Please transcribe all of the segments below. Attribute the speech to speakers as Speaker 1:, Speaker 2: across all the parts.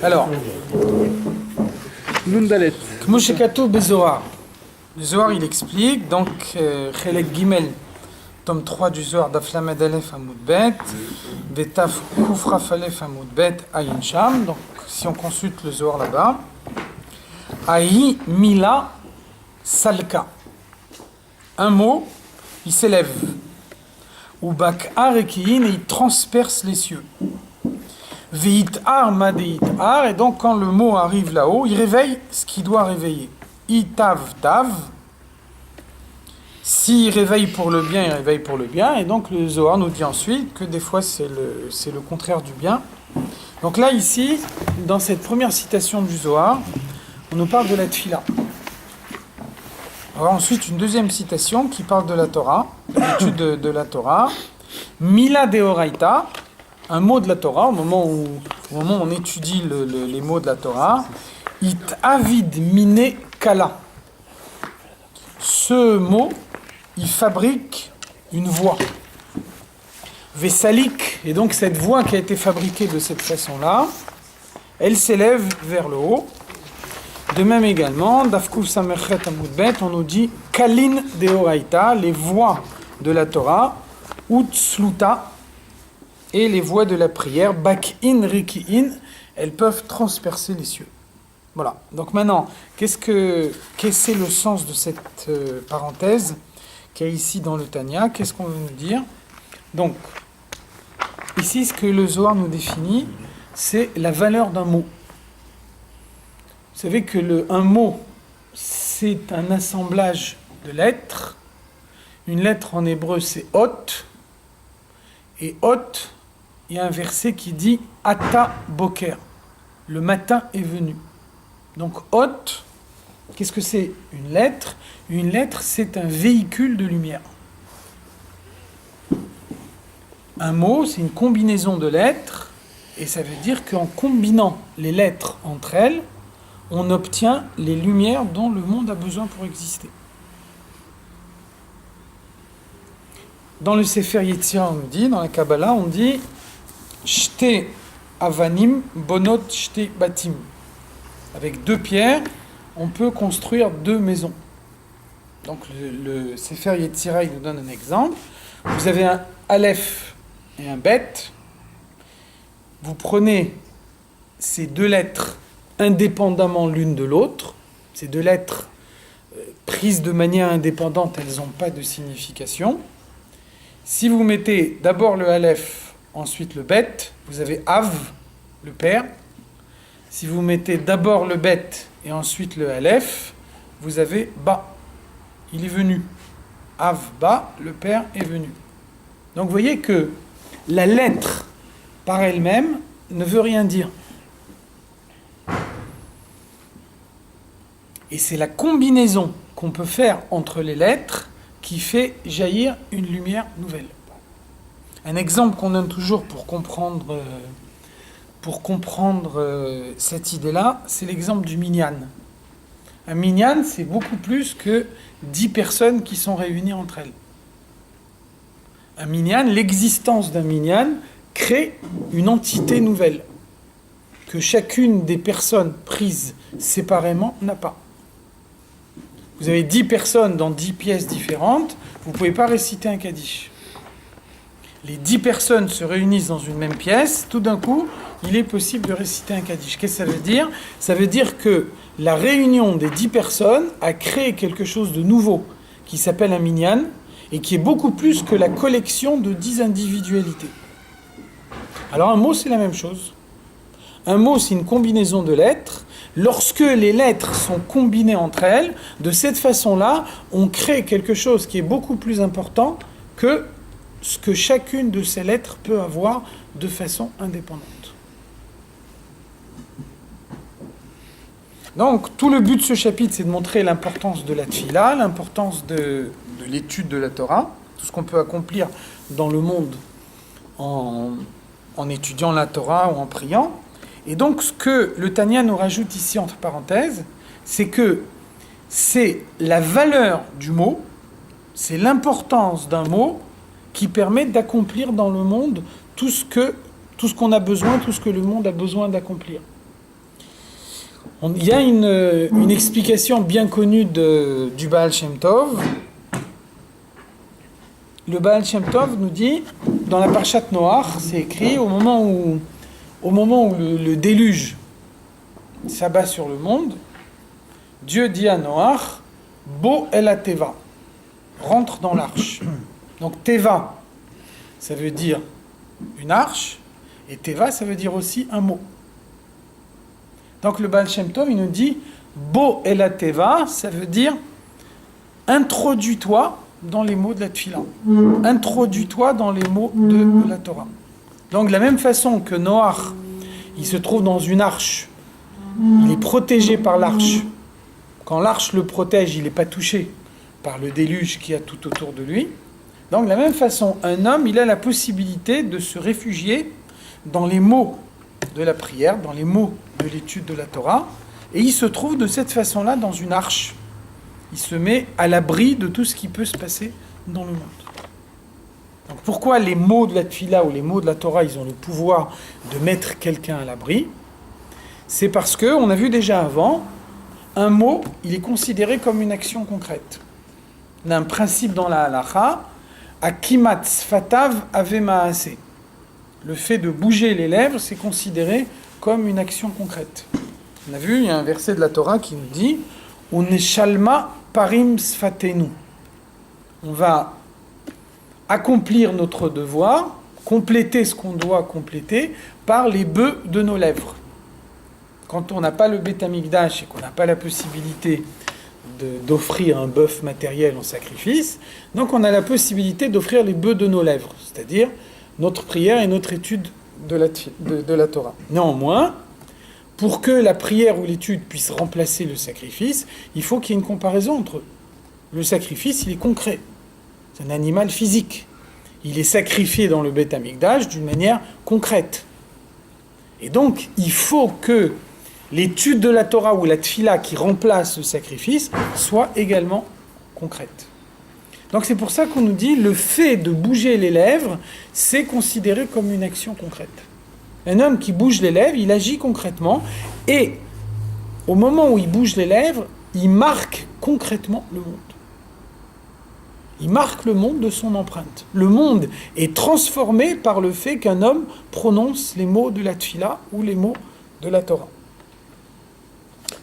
Speaker 1: Alors,
Speaker 2: Nundalet.
Speaker 1: Kmoshekato Bezohar. Le Zohar, il explique, donc, Chelek Gimel, tome 3 du Zohar, Daf Lamed Aleph Amud Bet, Betaf Kufraf Aleph Amud Bet, Ayin Sham. Donc, si on consulte le Zohar là-bas, Ayi Mila Salka. Un mot, il s'élève. Ou Bak'ar Ekiin, et il transperce les cieux. Ve'it'ar Madeit'ar, et donc quand le mot arrive là-haut, il réveille ce qu'il doit réveiller. Itav tav. S'il réveille pour le bien, il réveille pour le bien. Et donc le Zohar nous dit ensuite que des fois c'est le contraire du bien. Donc là, ici, dans cette première citation du Zohar, on nous parle de la Tfila. Alors ensuite, une deuxième citation qui parle de la Torah, de l'étude de la Torah. Mila Deoraita, un mot de la Torah, au moment où on étudie les mots de la Torah. It avid mine kala. Ce mot, il fabrique une voix. Vesalik, et donc cette voix qui a été fabriquée de cette façon-là, elle s'élève vers le haut. De même également, Dafkuf Samerchet Amudbet, on nous dit Kalin Deoraita, les voix de la Torah, Utsluta, et les voix de la prière, Bakin Rikiin, elles peuvent transpercer les cieux. Voilà. Donc maintenant, qu'est-ce que c'est le sens de cette parenthèse qu'il y a ici dans le Tanya? Qu'est-ce qu'on veut nous dire? Donc, ici, ce que le Zohar nous définit, c'est la valeur d'un mot. Vous savez que un mot, c'est un assemblage de lettres. Une lettre en hébreu, c'est Hot. Et Hot, il y a un verset qui dit Ata Boker. Le matin est venu. Donc Hot, qu'est-ce que c'est? Une lettre. Une lettre, c'est un véhicule de lumière. Un mot, c'est une combinaison de lettres. Et ça veut dire qu'en combinant les lettres entre elles, on obtient les lumières dont le monde a besoin pour exister. Dans le Sefer Yetzirah, on dit, dans la Kabbalah, on dit Shte avanim bonot shte batim. Avec deux pierres, on peut construire deux maisons. Donc le Sefer Yetzirah, il nous donne un exemple. Vous avez un Aleph et un Bet. Vous prenez ces deux lettres indépendamment l'une de l'autre. Ces deux lettres prises de manière indépendante, elles n'ont pas de signification. Si vous mettez d'abord le Aleph, ensuite le Bet, vous avez Av, le père. Si vous mettez d'abord le Bet et ensuite le Aleph, vous avez Ba. Il est venu. Av, Ba, le père est venu. Donc vous voyez que la lettre par elle-même ne veut rien dire. Et c'est la combinaison qu'on peut faire entre les lettres qui fait jaillir une lumière nouvelle. Un exemple qu'on donne toujours pour comprendre cette idée-là, c'est l'exemple du minyan. Un minyan, c'est beaucoup plus que 10 personnes qui sont réunies entre elles. Un minyan, l'existence d'un minyan crée une entité nouvelle que chacune des personnes prises séparément n'a pas. Vous avez 10 personnes dans 10 pièces différentes, vous ne pouvez pas réciter un Kaddish. Les 10 personnes se réunissent dans une même pièce, tout d'un coup, il est possible de réciter un Kaddish. Qu'est-ce que ça veut dire? Ça veut dire que la réunion des 10 personnes a créé quelque chose de nouveau qui s'appelle un minyan et qui est beaucoup plus que la collection de 10 individualités. Alors un mot, c'est la même chose. Un mot, c'est une combinaison de lettres. Lorsque les lettres sont combinées entre elles, de cette façon-là, on crée quelque chose qui est beaucoup plus important que ce que chacune de ces lettres peut avoir de façon indépendante. Donc, tout le but de ce chapitre, c'est de montrer l'importance de la tfila, l'importance de l'étude de la Torah, tout ce qu'on peut accomplir dans le monde en étudiant la Torah ou en priant. Et donc, ce que le Tanya nous rajoute ici, entre parenthèses, c'est que c'est la valeur du mot, c'est l'importance d'un mot qui permet d'accomplir dans le monde tout ce qu'on a besoin, tout ce que le monde a besoin d'accomplir. Il y a une explication bien connue du Baal Shem Tov. Le Baal Shem Tov nous dit, dans la Parshat Noach, c'est écrit, au moment où le déluge s'abat sur le monde, Dieu dit à Noach, Bo el Teva, rentre dans l'arche. Donc Teva, ça veut dire une arche, et Teva, ça veut dire aussi un mot. Donc le Baal Shem Tov, il nous dit, Bo el Teva, ça veut dire introduis-toi dans les mots de la Tfila. Introduis-toi dans les mots de la Torah. Donc de la même façon que Noach, il se trouve dans une arche, il est protégé par l'arche. Quand l'arche le protège, il n'est pas touché par le déluge qu'il y a tout autour de lui. Donc de la même façon, un homme, il a la possibilité de se réfugier dans les mots de la prière, dans les mots de l'étude de la Torah, et il se trouve de cette façon-là dans une arche. Il se met à l'abri de tout ce qui peut se passer dans le monde. Donc pourquoi les mots de la Tfila ou les mots de la Torah, ils ont le pouvoir de mettre quelqu'un à l'abri? C'est parce que, on a vu déjà avant, un mot, il est considéré comme une action concrète. On a un principe dans la halacha, akimat sfatav ave maase. Le fait de bouger les lèvres, c'est considéré comme une action concrète. On a vu, il y a un verset de la Torah qui nous dit Uneshalma parim sfatenu. On va accomplir notre devoir, compléter ce qu'on doit compléter par les bœufs de nos lèvres. Quand on n'a pas le Beth Amikdash et qu'on n'a pas la possibilité d'offrir un bœuf matériel en sacrifice, donc on a la possibilité d'offrir les bœufs de nos lèvres, c'est-à-dire notre prière et notre étude de la Torah. Néanmoins, pour que la prière ou l'étude puisse remplacer le sacrifice, il faut qu'il y ait une comparaison entre eux. Le sacrifice, il est concret. C'est un animal physique. Il est sacrifié dans le Beth Amikdash d'une manière concrète. Et donc, il faut que l'étude de la Torah ou la Tfila qui remplace le sacrifice soit également concrète. Donc c'est pour ça qu'on nous dit le fait de bouger les lèvres, c'est considéré comme une action concrète. Un homme qui bouge les lèvres, il agit concrètement, et au moment où il bouge les lèvres, il marque concrètement le monde. Il marque le monde de son empreinte. Le monde est transformé par le fait qu'un homme prononce les mots de la Tfila ou les mots de la Torah.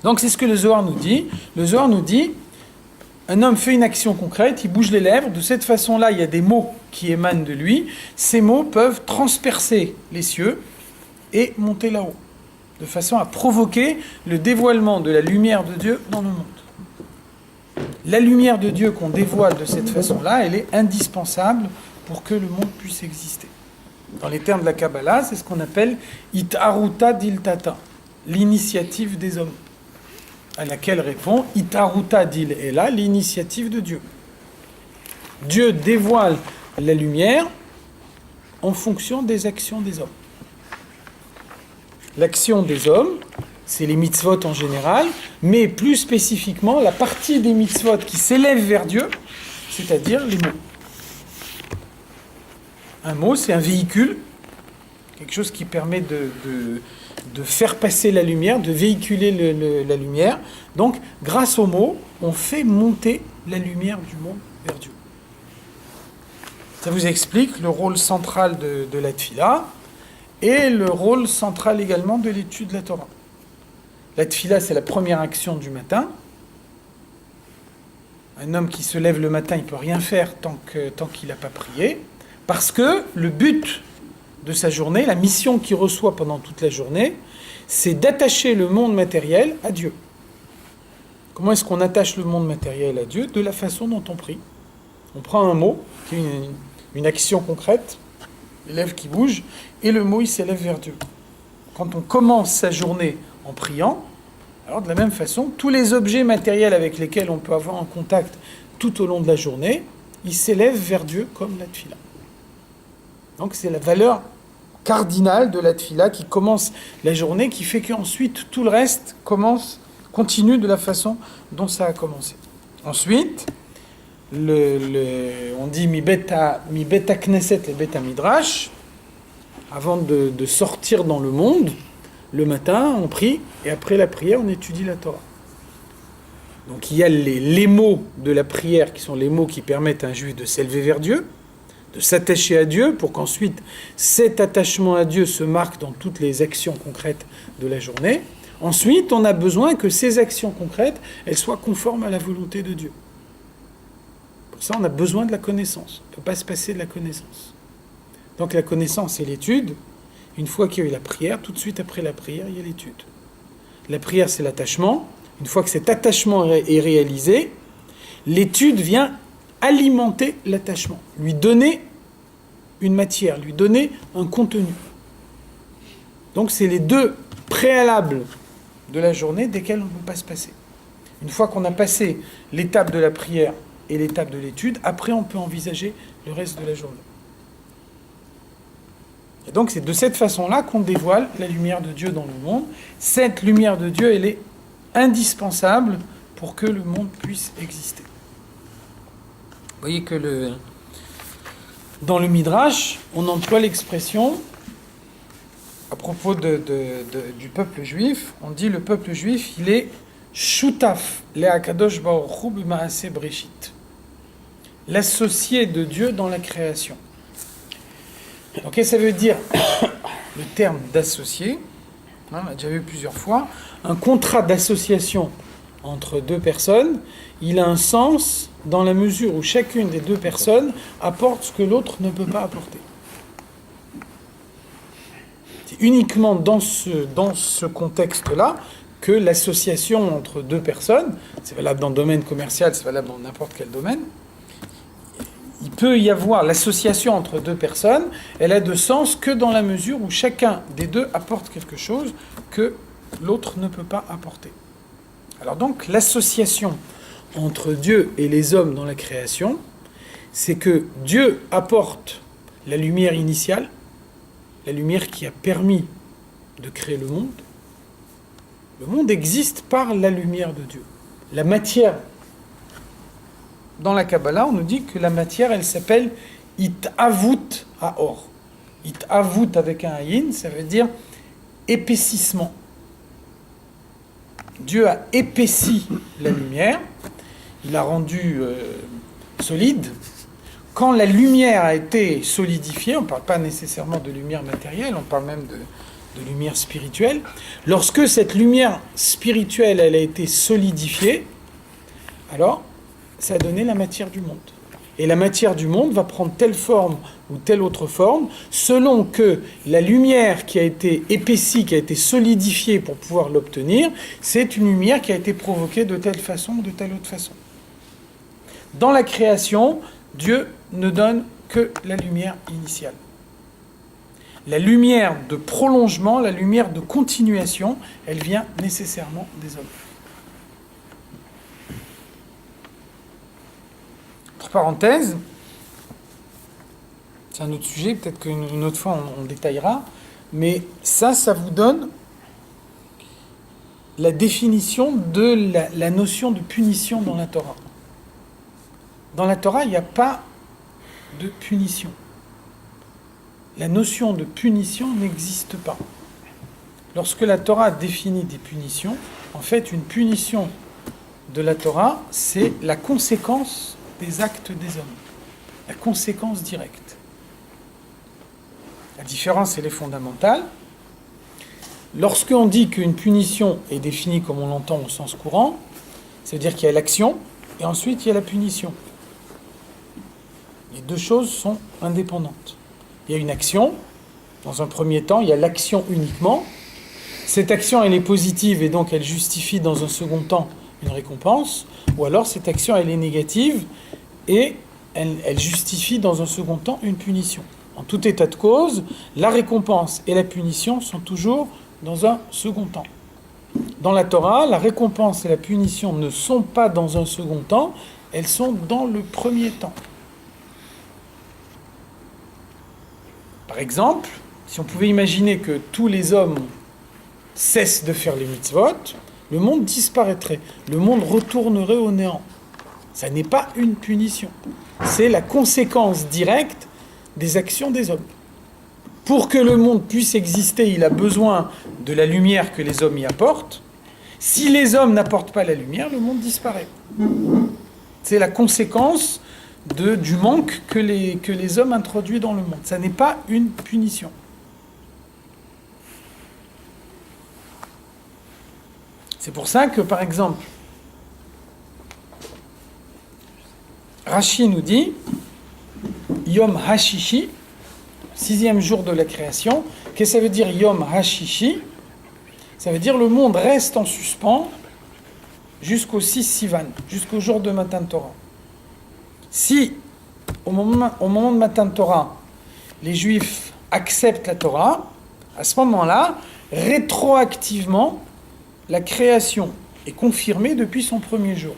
Speaker 1: Donc c'est ce que le Zohar nous dit. Le Zohar nous dit, un homme fait une action concrète, il bouge les lèvres, de cette façon-là, il y a des mots qui émanent de lui. Ces mots peuvent transpercer les cieux et monter là-haut, de façon à provoquer le dévoilement de la lumière de Dieu dans le monde. La lumière de Dieu qu'on dévoile de cette façon-là, elle est indispensable pour que le monde puisse exister. Dans les termes de la Kabbalah, c'est ce qu'on appelle « It'aruta diltata », l'initiative des hommes, à laquelle répond « It'aruta dil ela », l'initiative de Dieu. Dieu dévoile la lumière en fonction des actions des hommes. L'action des hommes, c'est les mitzvot en général, mais plus spécifiquement la partie des mitzvot qui s'élève vers Dieu, c'est-à-dire les mots. Un mot, c'est un véhicule, quelque chose qui permet de faire passer la lumière, de véhiculer la lumière. Donc, grâce aux mots, on fait monter la lumière du monde vers Dieu. Ça vous explique le rôle central de la Tfila et le rôle central également de l'étude de la Torah. La Tfila, c'est la première action du matin. Un homme qui se lève le matin, il ne peut rien faire tant qu'il n'a pas prié, parce que le but de sa journée, la mission qu'il reçoit pendant toute la journée, c'est d'attacher le monde matériel à Dieu. Comment est-ce qu'on attache le monde matériel à Dieu? De la façon dont on prie. On prend un mot, qui est une action concrète, les lèvres qui bougent, et le mot il s'élève vers Dieu. Quand on commence sa journée en priant, alors de la même façon, tous les objets matériels avec lesquels on peut avoir un contact tout au long de la journée, ils s'élèvent vers Dieu comme la Tfila. Donc c'est la valeur cardinale de la Tfila qui commence la journée, qui fait qu'ensuite tout le reste continue de la façon dont ça a commencé. Ensuite, on dit mi beta knesset le beta midrash. avant de sortir dans le monde, le matin, on prie, et après la prière, on étudie la Torah. Donc il y a les mots de la prière, qui sont les mots qui permettent à un juif de s'élever vers Dieu, de s'attacher à Dieu, pour qu'ensuite cet attachement à Dieu se marque dans toutes les actions concrètes de la journée. Ensuite, on a besoin que ces actions concrètes, elles soient conformes à la volonté de Dieu. Pour ça, on a besoin de la connaissance. On ne peut pas se passer de la connaissance. Donc la connaissance et l'étude, une fois qu'il y a eu la prière, tout de suite après la prière, il y a l'étude. La prière, c'est l'attachement. Une fois que cet attachement est réalisé, l'étude vient alimenter l'attachement, lui donner une matière, lui donner un contenu. Donc c'est les deux préalables de la journée desquels on ne peut pas se passer. Une fois qu'on a passé l'étape de la prière et l'étape de l'étude, après on peut envisager le reste de la journée. Et donc c'est de cette façon-là qu'on dévoile la lumière de Dieu dans le monde. Cette lumière de Dieu, elle est indispensable pour que le monde puisse exister. Vous voyez que dans le Midrash, on emploie l'expression à propos du peuple juif, on dit le peuple juif, il est shutaf le'akadosh baruch hu b'maaseh breshit, l'associé de Dieu dans la création. Donc qu'est-ce que ça veut dire le terme d'associé? On l'a déjà vu plusieurs fois. Un contrat d'association entre deux personnes, il a un sens dans la mesure où chacune des deux personnes apporte ce que l'autre ne peut pas apporter. C'est uniquement dans ce contexte-là que l'association entre deux personnes, c'est valable dans le domaine commercial, c'est valable dans n'importe quel domaine, il peut y avoir l'association entre deux personnes, elle a de sens que dans la mesure où chacun des deux apporte quelque chose que l'autre ne peut pas apporter. Alors donc, l'association entre Dieu et les hommes dans la création, c'est que Dieu apporte la lumière initiale, la lumière qui a permis de créer le monde. Le monde existe par la lumière de Dieu. La matière, dans la Kabbalah, on nous dit que la matière, elle s'appelle It'avut Haor. It'avut avec un ayin, ça veut dire épaississement. Dieu a épaissi la lumière, il l'a rendue solide. Quand la lumière a été solidifiée, on ne parle pas nécessairement de lumière matérielle, on parle même de lumière spirituelle. Lorsque cette lumière spirituelle elle a été solidifiée, alors ça a donné la matière du monde. Et la matière du monde va prendre telle forme ou telle autre forme, selon que la lumière qui a été épaissie, qui a été solidifiée pour pouvoir l'obtenir, c'est une lumière qui a été provoquée de telle façon ou de telle autre façon. Dans la création, Dieu ne donne que la lumière initiale. La lumière de prolongement, la lumière de continuation, elle vient nécessairement des hommes. Entre parenthèses, c'est un autre sujet, peut-être qu'une autre fois on détaillera, mais ça vous donne la définition de la notion de punition dans la Torah. Dans la Torah, il n'y a pas de punition. La notion de punition n'existe pas. Lorsque la Torah définit des punitions, en fait, une punition de la Torah, c'est la conséquence des actes des hommes. La conséquence directe. La différence, elle est fondamentale. Lorsqu'on dit qu'une punition est définie comme on l'entend au sens courant, c'est-à-dire qu'il y a l'action et ensuite il y a la punition. Les deux choses sont indépendantes. Il y a une action, dans un premier temps, il y a l'action uniquement. Cette action, elle est positive et donc elle justifie dans un second temps une récompense, ou alors cette action, elle est négative et elle justifie dans un second temps une punition. En tout état de cause, la récompense et la punition sont toujours dans un second temps. Dans la Torah, la récompense et la punition ne sont pas dans un second temps, elles sont dans le premier temps. Par exemple, si on pouvait imaginer que tous les hommes cessent de faire les mitzvot, le monde disparaîtrait, le monde retournerait au néant. Ça n'est pas une punition, c'est la conséquence directe des actions des hommes. Pour que le monde puisse exister, il a besoin de la lumière que les hommes y apportent. Si les hommes n'apportent pas la lumière, le monde disparaît. C'est la conséquence du manque que les hommes introduisent dans le monde. Ça n'est pas une punition. C'est pour ça que, par exemple, Rashi nous dit Yom Hashishi, 6e jour de la création. Qu'est-ce que ça veut dire Yom Hashishi? Ça veut dire le monde reste en suspens jusqu'au 6 Sivan, jusqu'au jour de Matan Torah. Si, au moment de Matan Torah, les Juifs acceptent la Torah, à ce moment-là, rétroactivement, la création est confirmée depuis son premier jour,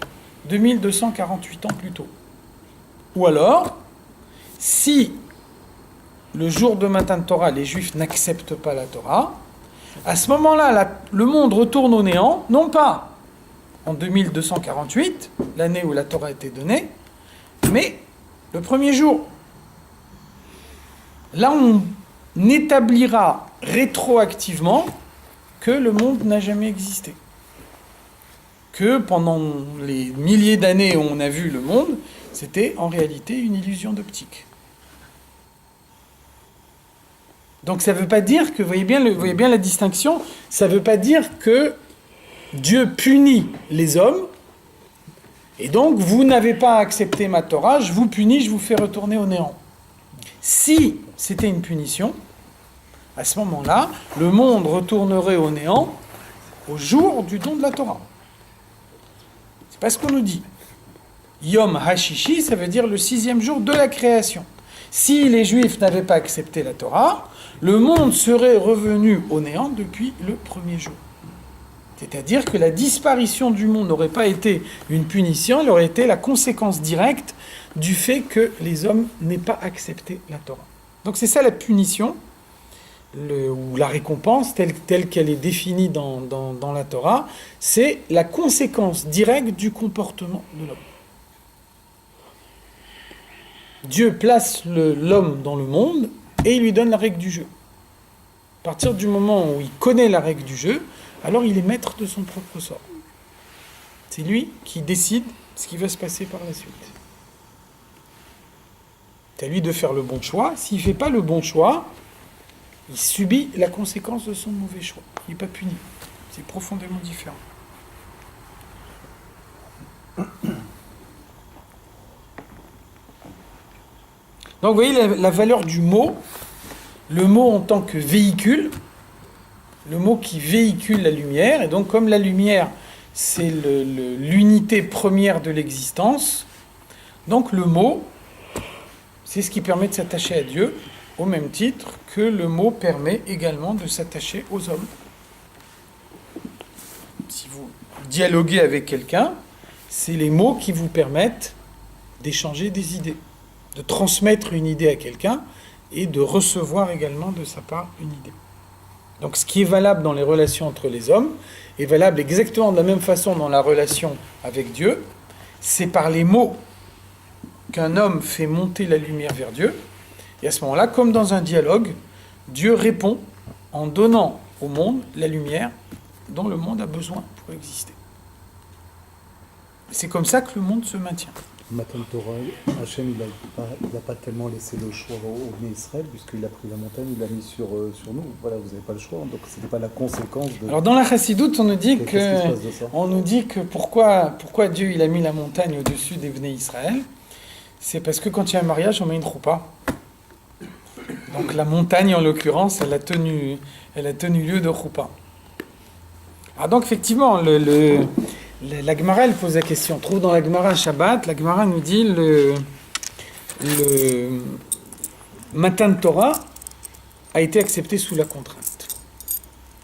Speaker 1: 2248 ans plus tôt. Ou alors, si le jour de Matan Torah, les Juifs n'acceptent pas la Torah, à ce moment-là, le monde retourne au néant, non pas en 2248, l'année où la Torah a été donnée, mais le premier jour. Là, on établira rétroactivement que le monde n'a jamais existé. Que pendant les milliers d'années où on a vu le monde, c'était en réalité une illusion d'optique. Donc ça ne veut pas dire que, vous voyez bien la distinction, ça ne veut pas dire que Dieu punit les hommes, et donc vous n'avez pas accepté ma Torah, je vous punis, je vous fais retourner au néant. Si c'était une punition, à ce moment-là, le monde retournerait au néant au jour du don de la Torah. C'est pas ce qu'on nous dit. Yom Hashishi, ça veut dire le 6e jour de la création. Si les Juifs n'avaient pas accepté la Torah, le monde serait revenu au néant depuis le premier jour. C'est-à-dire que la disparition du monde n'aurait pas été une punition, elle aurait été la conséquence directe du fait que les hommes n'aient pas accepté la Torah. Donc c'est ça la punition, ou la récompense, telle qu'elle est définie dans la Torah, c'est la conséquence directe du comportement de l'homme. Dieu place l'homme dans le monde et il lui donne la règle du jeu. À partir du moment où il connaît la règle du jeu, alors il est maître de son propre sort. C'est lui qui décide ce qui va se passer par la suite. C'est à lui de faire le bon choix. S'il ne fait pas le bon choix, il subit la conséquence de son mauvais choix. Il n'est pas puni. C'est profondément différent. Donc vous voyez la valeur du mot, le mot en tant que véhicule, le mot qui véhicule la lumière, et donc comme la lumière c'est l'unité première de l'existence, donc le mot c'est ce qui permet de s'attacher à Dieu, au même titre que le mot permet également de s'attacher aux hommes. Si vous dialoguez avec quelqu'un, c'est les mots qui vous permettent d'échanger des idées, de transmettre une idée à quelqu'un et de recevoir également de sa part une idée. Donc ce qui est valable dans les relations entre les hommes est valable exactement de la même façon dans la relation avec Dieu. C'est par les mots qu'un homme fait monter la lumière vers Dieu. Et à ce moment-là, comme dans un dialogue, Dieu répond en donnant au monde la lumière dont le monde a besoin pour exister. C'est comme ça que le monde se maintient.
Speaker 2: Matan Torah, Hachem, il n'a pas tellement laissé le choix au Bnei Israël, puisqu'il a pris la montagne, il l'a mis sur nous. Voilà, vous n'avez pas le choix, donc ce n'était pas la conséquence de...
Speaker 1: Alors dans la Chassidoute, on nous dit que pourquoi Dieu il a mis la montagne au-dessus des Bnei Israël, c'est parce que quand il y a un mariage, on met une choupa. Donc la montagne, en l'occurrence, elle a tenu lieu de choupa. Alors donc effectivement, la Gemara, elle pose la question. On trouve dans la Gemara Shabbat, la Gemara nous dit le Matan Torah a été accepté sous la contrainte.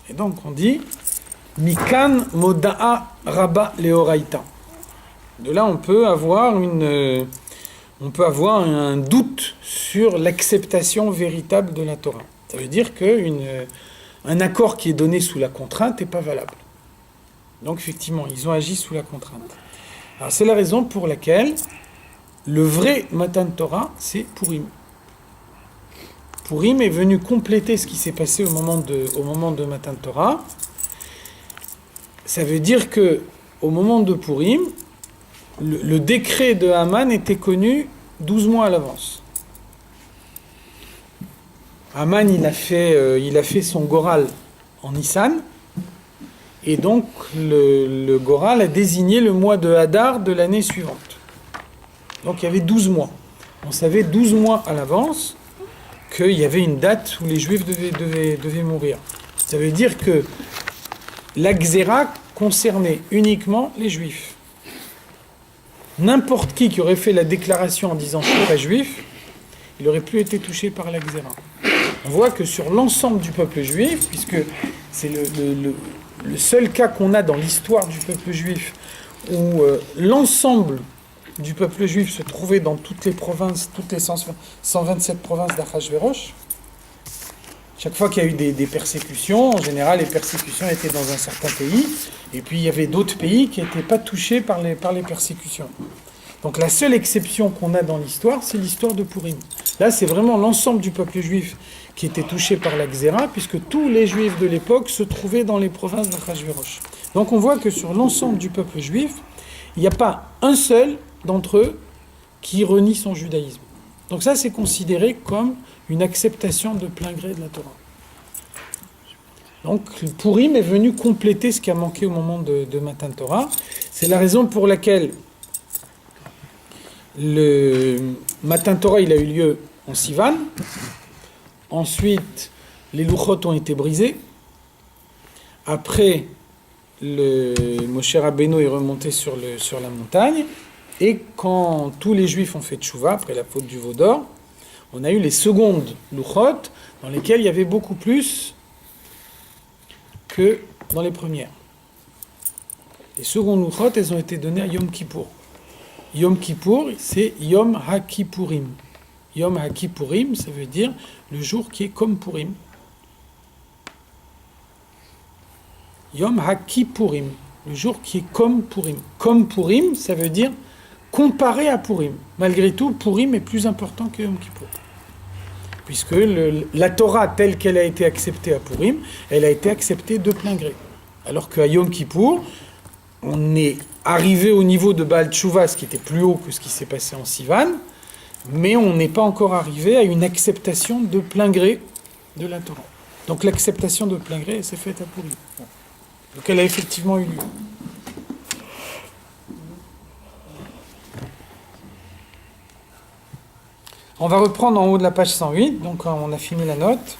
Speaker 1: Et donc on dit Mikan Moda'a Rabba Leoraita. De là, on peut avoir un doute sur l'acceptation véritable de la Torah. Ça veut dire qu'un accord qui est donné sous la contrainte n'est pas valable. Donc effectivement, ils ont agi sous la contrainte. Alors c'est la raison pour laquelle le vrai Matan Torah, c'est Purim. Purim est venu compléter ce qui s'est passé au moment de Matan Torah. Ça veut dire que au moment de Purim, le décret de Haman était connu 12 mois à l'avance. Haman, il a fait son Goral en Nissan, et donc le Goral a désigné le mois de Hadar de l'année suivante. Donc il y avait 12 mois. On savait 12 mois à l'avance qu'il y avait une date où les Juifs devaient mourir. Ça veut dire que la Xéra concernait uniquement les Juifs. N'importe qui aurait fait la déclaration en disant « je ne suis pas juif », il n'aurait plus été touché par la Xéra. On voit que sur l'ensemble du peuple juif, puisque c'est le seul cas qu'on a dans l'histoire du peuple juif où l'ensemble du peuple juif se trouvait dans toutes les provinces, toutes les 127 provinces d'Achashverosh. Chaque fois qu'il y a eu des persécutions, en général les persécutions étaient dans un certain pays, et puis il y avait d'autres pays qui n'étaient pas touchés par les persécutions. Donc la seule exception qu'on a dans l'histoire, c'est l'histoire de Purim. Là, c'est vraiment l'ensemble du peuple juif qui était touché par la Xéra, puisque tous les juifs de l'époque se trouvaient dans les provinces d'Achashverosh. Donc on voit que sur l'ensemble du peuple juif, il n'y a pas un seul d'entre eux qui renie son judaïsme. Donc ça, c'est considéré comme une acceptation de plein gré de la Torah. Donc Purim est venu compléter ce qui a manqué au moment de Matan Torah. C'est la raison pour laquelle le Matan Torah, il a eu lieu en Sivan. Ensuite, les Luchot ont été brisés. Après, le Moshe Rabbeinu est remonté sur la montagne. Et quand tous les Juifs ont fait tchouva, après la faute du veau d'or, on a eu les secondes Luchot, dans lesquelles il y avait beaucoup plus que dans les premières. Les secondes Luchot, elles ont été données à Yom Kippour. Yom Kippour, c'est Yom HaKippurim. Yom HaKippurim, ça veut dire le jour qui est comme Purim. Yom HaKippurim, le jour qui est comme Purim. Comme Purim, ça veut dire comparé à Purim. Malgré tout, Purim est plus important que Yom Kippour. Puisque la Torah telle qu'elle a été acceptée à Purim, elle a été acceptée de plein gré. Alors qu'à Yom Kippour, on est arrivé au niveau de Baal Tshuva, ce qui était plus haut que ce qui s'est passé en Sivan, mais on n'est pas encore arrivé à une acceptation de plein gré de la Torah. Donc l'acceptation de plein gré, elle s'est faite à Purim. Donc elle a effectivement eu lieu. On va reprendre en haut de la page 108, donc on a fini la note.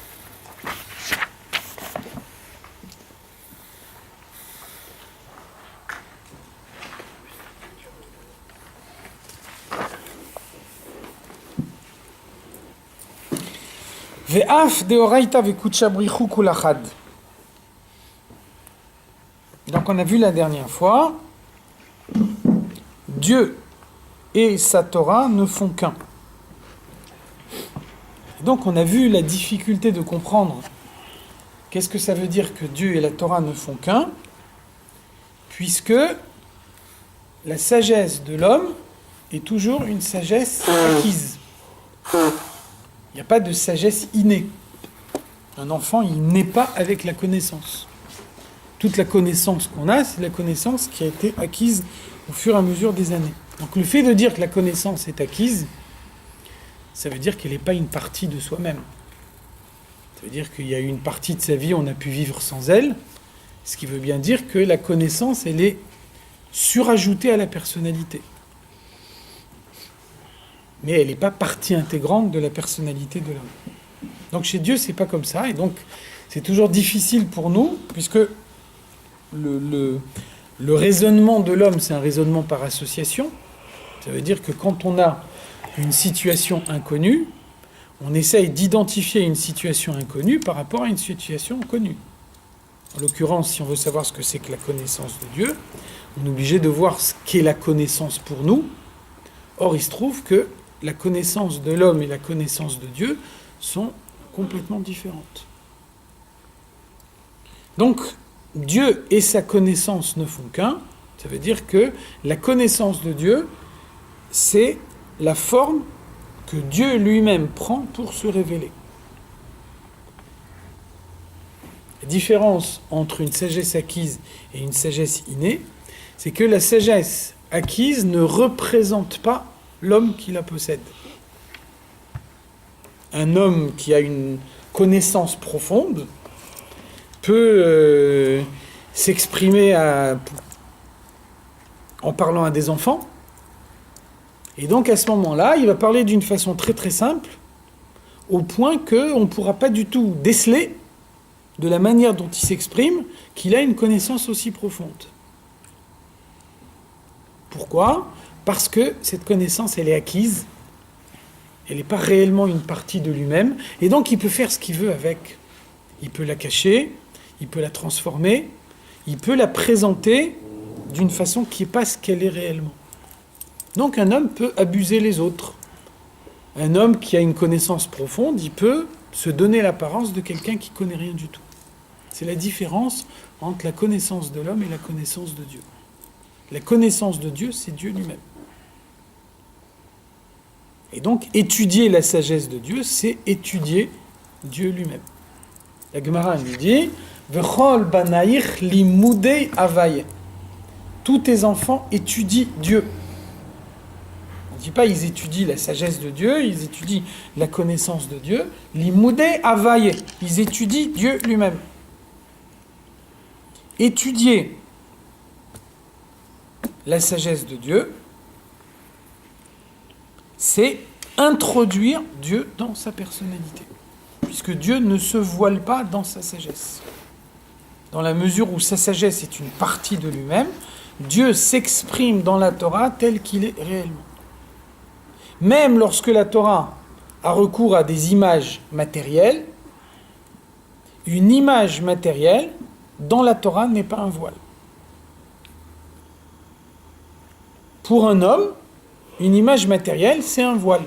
Speaker 1: Ve'af deoraita ve'kutsha brichu kulachad. Donc on a vu la dernière fois, Dieu et sa Torah ne font qu'un. Donc on a vu la difficulté de comprendre qu'est-ce que ça veut dire que Dieu et la Torah ne font qu'un, puisque la sagesse de l'homme est toujours une sagesse acquise. Il n'y a pas de sagesse innée. Un enfant, il naît pas avec la connaissance. Toute la connaissance qu'on a, c'est la connaissance qui a été acquise au fur et à mesure des années. Donc le fait de dire que la connaissance est acquise, ça veut dire qu'elle n'est pas une partie de soi-même. Ça veut dire qu'il y a eu une partie de sa vie, on a pu vivre sans elle, ce qui veut bien dire que la connaissance, elle est surajoutée à la personnalité. Mais elle n'est pas partie intégrante de la personnalité de l'homme. Donc chez Dieu, c'est pas comme ça, et donc c'est toujours difficile pour nous, puisque le raisonnement de l'homme, c'est un raisonnement par association. Ça veut dire que quand on a une situation inconnue, on essaye d'identifier une situation inconnue par rapport à une situation connue. En l'occurrence, si on veut savoir ce que c'est que la connaissance de Dieu, on est obligé de voir ce qu'est la connaissance pour nous. Or, il se trouve que la connaissance de l'homme et la connaissance de Dieu sont complètement différentes. Donc, Dieu et sa connaissance ne font qu'un. Ça veut dire que la connaissance de Dieu, c'est la forme que Dieu lui-même prend pour se révéler. La différence entre une sagesse acquise et une sagesse innée, c'est que la sagesse acquise ne représente pas l'homme qui la possède. Un homme qui a une connaissance profonde peut s'exprimer en parlant à des enfants. Et donc à ce moment-là, il va parler d'une façon très très simple, au point qu'on ne pourra pas du tout déceler, de la manière dont il s'exprime, qu'il a une connaissance aussi profonde. Pourquoi ? Parce que cette connaissance, elle est acquise, elle n'est pas réellement une partie de lui-même, et donc il peut faire ce qu'il veut avec. Il peut la cacher, il peut la transformer, il peut la présenter d'une façon qui n'est pas ce qu'elle est réellement. Donc un homme peut abuser les autres. Un homme qui a une connaissance profonde, il peut se donner l'apparence de quelqu'un qui ne connaît rien du tout. C'est la différence entre la connaissance de l'homme et la connaissance de Dieu. La connaissance de Dieu, c'est Dieu lui-même. Et donc, étudier la sagesse de Dieu, c'est étudier Dieu lui-même. La Gemara nous dit V'chol banaich limudei avay. Tous tes enfants étudient Dieu. On ne dit pas ils étudient la sagesse de Dieu, ils étudient la connaissance de Dieu. Limudei avay. Ils étudient Dieu lui-même. Étudier la sagesse de Dieu, c'est introduire Dieu dans sa personnalité. Puisque Dieu ne se voile pas dans sa sagesse. Dans la mesure où sa sagesse est une partie de lui-même, Dieu s'exprime dans la Torah tel qu'il est réellement. Même lorsque la Torah a recours à des images matérielles, une image matérielle, dans la Torah, n'est pas un voile. Pour un homme, une image matérielle, c'est un voile.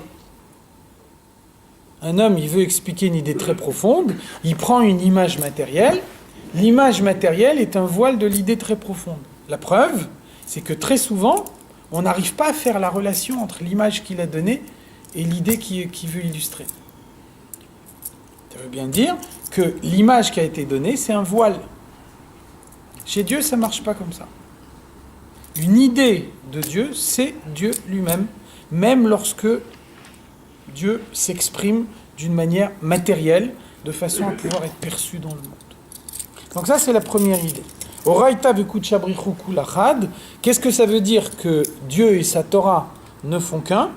Speaker 1: Un homme, il veut expliquer une idée très profonde, il prend une image matérielle, l'image matérielle est un voile de l'idée très profonde. La preuve, c'est que très souvent, on n'arrive pas à faire la relation entre l'image qu'il a donnée et l'idée qu'il veut illustrer. Ça veut bien dire que l'image qui a été donnée, c'est un voile. Chez Dieu, ça ne marche pas comme ça. Une idée de Dieu, c'est Dieu lui-même, même lorsque Dieu s'exprime d'une manière matérielle, de façon à pouvoir être perçu dans le monde. Donc ça, c'est la première idée. Oraita vekucha brichu kulachad. Qu'est-ce que ça veut dire que Dieu et sa Torah ne font qu'un ?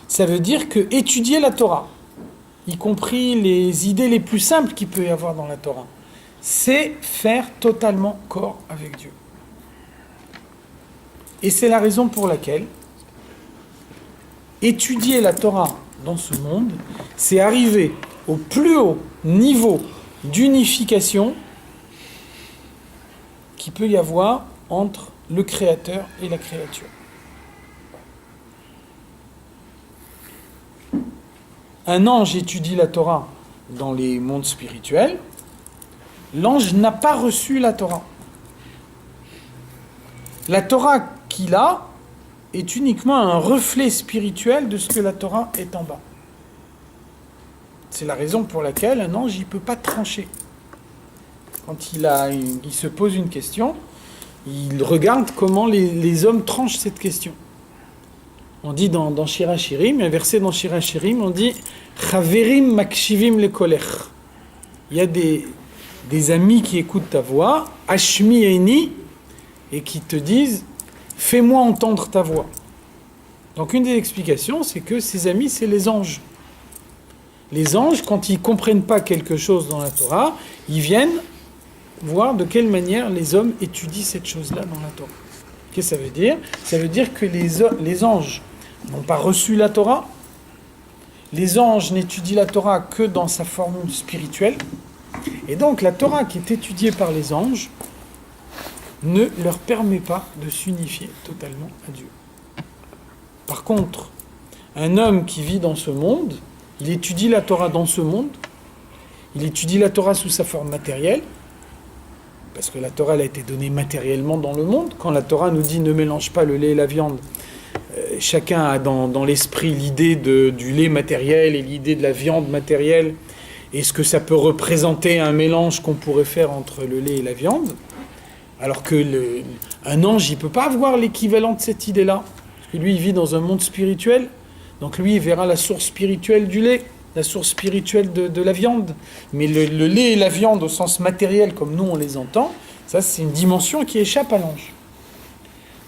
Speaker 1: Ça veut dire que étudier la Torah, y compris les idées les plus simples qu'il peut y avoir dans la Torah, c'est faire totalement corps avec Dieu. Et c'est la raison pour laquelle étudier la Torah dans ce monde, c'est arriver au plus haut niveau d'unification qu'il peut y avoir entre le Créateur et la créature. Un ange étudie la Torah dans les mondes spirituels. L'ange n'a pas reçu la Torah. La Torah qu'il a est uniquement un reflet spirituel de ce que la Torah est en bas. C'est la raison pour laquelle un ange ne peut pas trancher. Quand il se pose une question, il regarde comment les hommes tranchent cette question. On dit dans Shir HaShirim, un verset dans Shir HaShirim, on dit « Chaverim makshivim lekolech » Il y a des amis qui écoutent ta voix, « Ashmi eni » et qui te disent « Fais-moi entendre ta voix ». Donc une des explications, c'est que ces amis, c'est les anges. Les anges, quand ils ne comprennent pas quelque chose dans la Torah, ils viennent voir de quelle manière les hommes étudient cette chose-là dans la Torah. Qu'est-ce que ça veut dire ? Ça veut dire que les anges n'ont pas reçu la Torah. Les anges n'étudient la Torah que dans sa forme spirituelle. Et donc la Torah qui est étudiée par les anges ne leur permet pas de s'unifier totalement à Dieu. Par contre, un homme qui vit dans ce monde, il étudie la Torah dans ce monde, il étudie la Torah sous sa forme matérielle, parce que la Torah elle a été donnée matériellement dans le monde. Quand la Torah nous dit « ne mélange pas le lait et la viande », chacun a dans l'esprit l'idée du lait matériel et l'idée de la viande matérielle. Est-ce que ça peut représenter un mélange qu'on pourrait faire entre le lait et la viande? Alors que un ange, il ne peut pas avoir l'équivalent de cette idée-là. Parce que lui, il vit dans un monde spirituel. Donc lui, il verra la source spirituelle du lait, la source spirituelle de la viande. Mais le lait et la viande, au sens matériel, comme nous on les entend, ça c'est une dimension qui échappe à l'ange.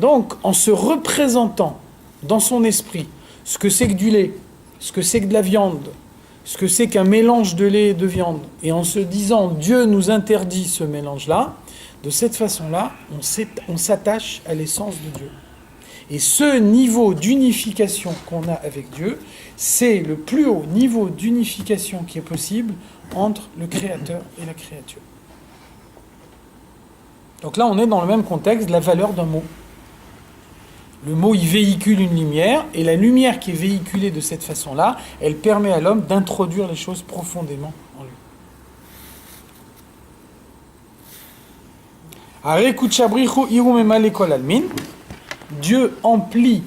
Speaker 1: Donc, en se représentant dans son esprit ce que c'est que du lait, ce que c'est que de la viande, ce que c'est qu'un mélange de lait et de viande, et en se disant Dieu nous interdit ce mélange-là, de cette façon-là, on s'attache à l'essence de Dieu. Et ce niveau d'unification qu'on a avec Dieu, c'est le plus haut niveau d'unification qui est possible entre le Créateur et la créature. Donc là, on est dans le même contexte de la valeur d'un mot. Le mot, il véhicule une lumière, et la lumière qui est véhiculée de cette façon-là, elle permet à l'homme d'introduire les choses profondément en lui. Dieu emplit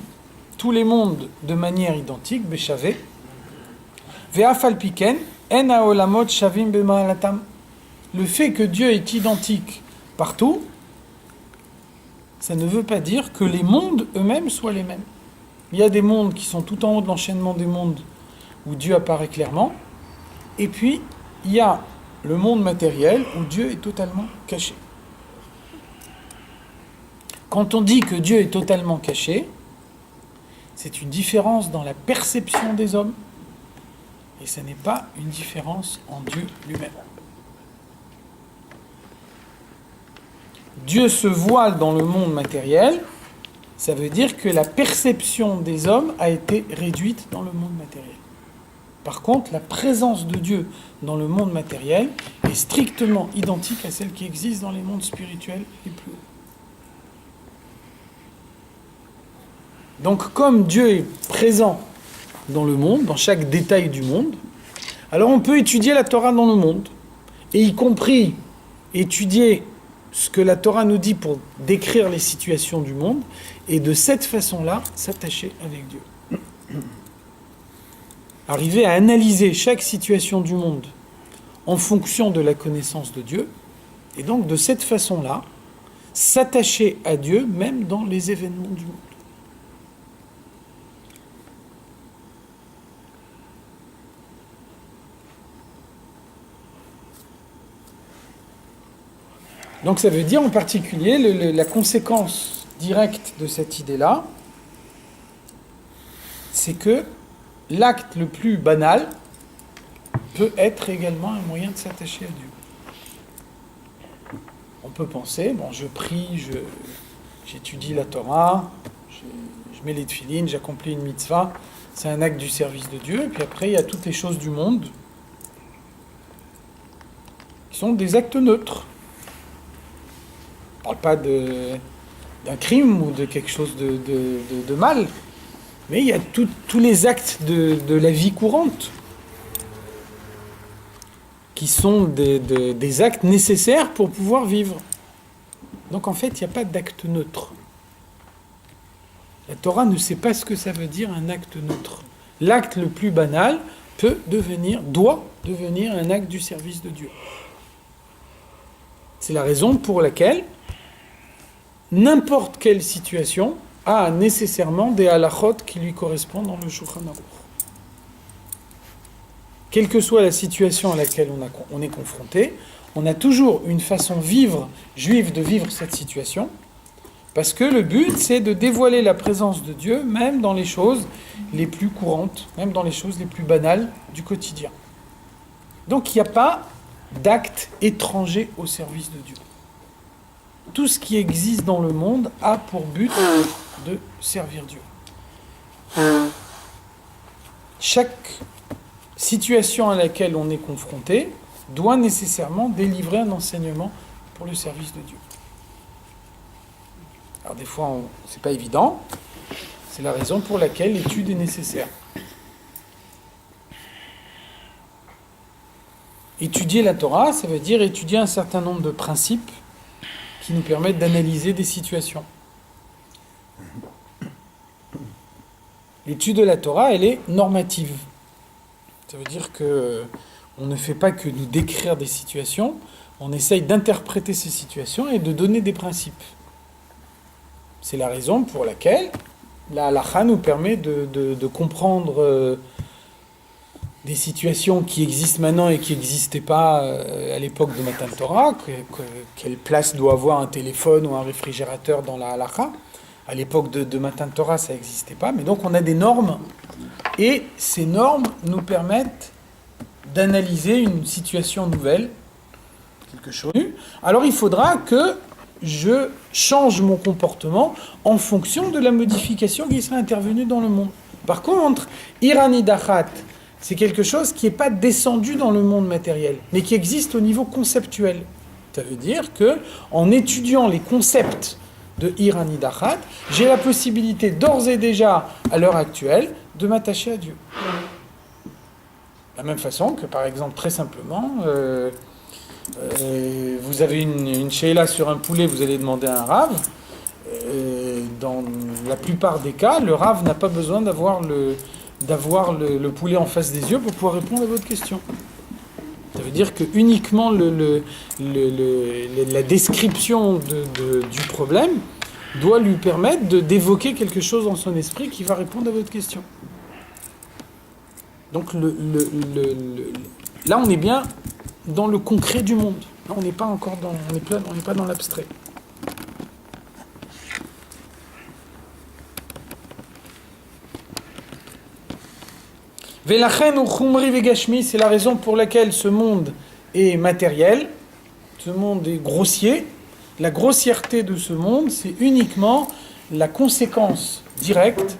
Speaker 1: tous les mondes de manière identique, Beshavé. Ve'afalpiken, en haolamot shavim b'ma'alatam. Le fait que Dieu est identique partout, ça ne veut pas dire que les mondes eux-mêmes soient les mêmes. Il y a des mondes qui sont tout en haut de l'enchaînement des mondes où Dieu apparaît clairement, et puis il y a le monde matériel où Dieu est totalement caché. Quand on dit que Dieu est totalement caché, c'est une différence dans la perception des hommes, et ce n'est pas une différence en Dieu lui-même. Dieu se voile dans le monde matériel, ça veut dire que la perception des hommes a été réduite dans le monde matériel. Par contre, la présence de Dieu dans le monde matériel est strictement identique à celle qui existe dans les mondes spirituels les plus hauts. Donc, comme Dieu est présent dans le monde, dans chaque détail du monde, alors on peut étudier la Torah dans le monde, et y compris étudier ce que la Torah nous dit pour décrire les situations du monde, et de cette façon-là, s'attacher avec Dieu. Arriver à analyser chaque situation du monde en fonction de la connaissance de Dieu, et donc de cette façon-là, s'attacher à Dieu même dans les événements du monde. Donc ça veut dire en particulier la conséquence directe de cette idée-là, c'est que l'acte le plus banal peut être également un moyen de s'attacher à Dieu. On peut penser, bon, je prie, j'étudie la Torah, je mets les tefilines, j'accomplis une mitzvah, c'est un acte du service de Dieu, et puis après il y a toutes les choses du monde qui sont des actes neutres. On ne parle pas d'un crime ou de quelque chose de mal, mais il y a tous les actes de la vie courante qui sont des actes nécessaires pour pouvoir vivre. Donc en fait, il n'y a pas d'acte neutre. La Torah ne sait pas ce que ça veut dire un acte neutre. L'acte le plus banal doit devenir un acte du service de Dieu. C'est la raison pour laquelle n'importe quelle situation a nécessairement des halachot qui lui correspondent dans le Shulchan Aruch. Quelle que soit la situation à laquelle on est confronté, on a toujours une façon juive de vivre cette situation, parce que le but, c'est de dévoiler la présence de Dieu, même dans les choses les plus courantes, même dans les choses les plus banales du quotidien. Donc il n'y a pas d'acte étranger au service de Dieu. Tout ce qui existe dans le monde a pour but de servir Dieu. Chaque situation à laquelle on est confronté doit nécessairement délivrer un enseignement pour le service de Dieu. Alors des fois, c'est pas évident. C'est la raison pour laquelle l'étude est nécessaire. Étudier la Torah, ça veut dire étudier un certain nombre de principes qui nous permettent d'analyser des situations. L'étude de la Torah, elle est normative. Ça veut dire que on ne fait pas que nous décrire des situations, on essaye d'interpréter ces situations et de donner des principes. C'est la raison pour laquelle la halakha nous permet de comprendre des situations qui existent maintenant et qui n'existaient pas à l'époque de Matan Torah, quelle place doit avoir un téléphone ou un réfrigérateur dans la halakha. À l'époque de Matan Torah, ça n'existait pas, mais donc on a des normes, et ces normes nous permettent d'analyser une situation nouvelle, quelque chose. Alors il faudra que je change mon comportement en fonction de la modification qui sera intervenue dans le monde. Par contre, Irani Dachat, c'est quelque chose qui n'est pas descendu dans le monde matériel, mais qui existe au niveau conceptuel. Ça veut dire que, en étudiant les concepts de Irani Dachat, j'ai la possibilité d'ores et déjà, à l'heure actuelle, de m'attacher à Dieu. De la même façon que, par exemple, très simplement, vous avez une sheila sur un poulet, vous allez demander à un rave. Dans la plupart des cas, le rave n'a pas besoin d'avoir le poulet en face des yeux pour pouvoir répondre à votre question. Ça veut dire que uniquement la description du problème doit lui permettre d'évoquer quelque chose dans son esprit qui va répondre à votre question. Donc là, on est bien dans le concret du monde. Là, on n'est pas encore on n'est pas dans l'abstrait. Velachen ou chumri vegashmi, c'est la raison pour laquelle ce monde est matériel, ce monde est grossier. La grossièreté de ce monde, c'est uniquement la conséquence directe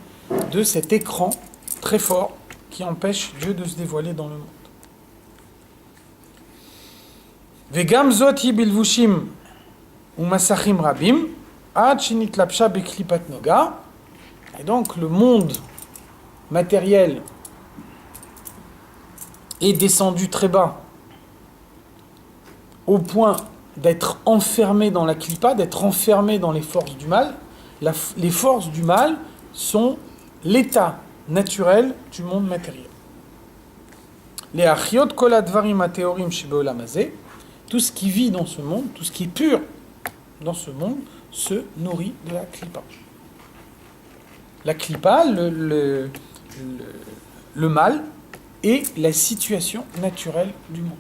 Speaker 1: de cet écran très fort qui empêche Dieu de se dévoiler dans le monde. Vegam zot bilvushim ou masachim rabim ad shinitlapsha beklipat noga. Et donc le monde matériel est descendu très bas au point d'être enfermé dans la klipa, d'être enfermé dans les forces du mal. Les forces du mal sont l'état naturel du monde matériel. Les achiot kol advarim ateorim shebeolam hazeh, tout ce qui vit dans ce monde, tout ce qui est pur dans ce monde, se nourrit de la klipa. La klipa, le mal, est la situation naturelle du monde.